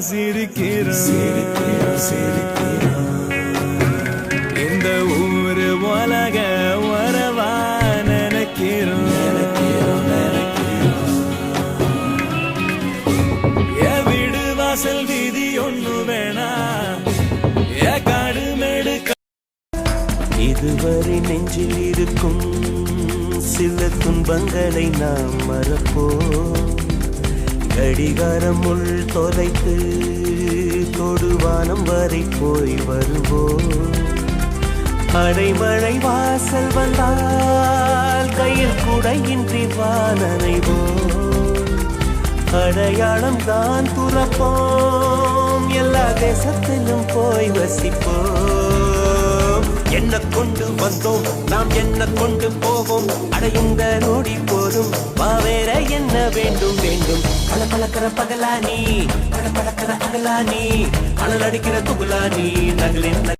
சிரிக்கிறோம் இந்த ஊரு உலக வரவா நினைக்கிறோம் எ வீடு வாசல் வீதி ஒண்ணு வேணா எ காடு மேடு இதுவரை நெஞ்சில் இருக்கும் சில துன்பங்களை நாம் மறப்போம் கடிகாரம் உள் தொலைத்து தொடுவானம் வரை போய் வருவோம் அடைமழை வாசல் வந்தால் கையில் குடையின்றி வானனைவோம் அடையாளம் தான் துறப்போம் எல்லா தேசத்திலும் போய் வசிப்போம் என்ன கொண்டு வந்தோம் நாம் என்ன கொண்டு போவோம் அடையுங்க நோடி போதும் வேற என்ன வேண்டும் வேண்டும் பல பழக்கிற பகலானி பல பழக்கிற அகலானி அனல் அடிக்கிற துகுலானி நகலின்